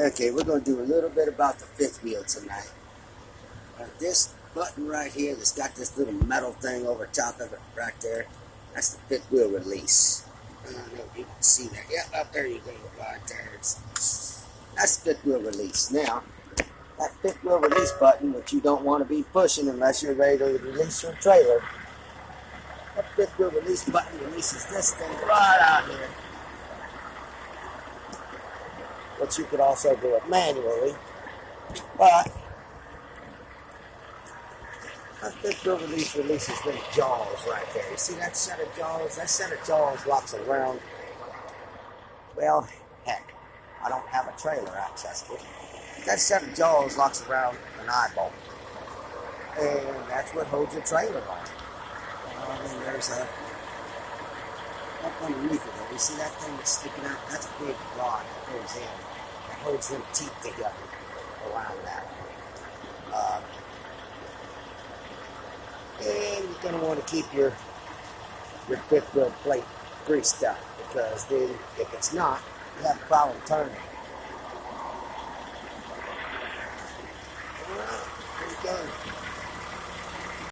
Okay, we're going to do a little bit about the fifth wheel tonight. This button right here that's got this little metal thing over top of it right there, that's the fifth wheel release. I don't know if you can see that. Yep, up there you go, right there. That's the fifth wheel release. Now, that fifth wheel release button, which you don't want to be pushing unless you're ready to release your trailer, that fifth wheel release button releases this thing right out here. Which you could also do it manually, but that fifth wheel release releases them jaws right there. You see that set of jaws? That set of jaws locks around, well, heck, I don't have a trailer accessible. That set of jaws locks around an eyeball, and that's what holds your trailer on. I mean, there's a, up underneath it there, you see that thing that's sticking out? That's a big rod that goes in. That holds them teeth together around that. And you're going to want to keep your fifth wheel plate greased up, because then if it's not, you have a problem turning.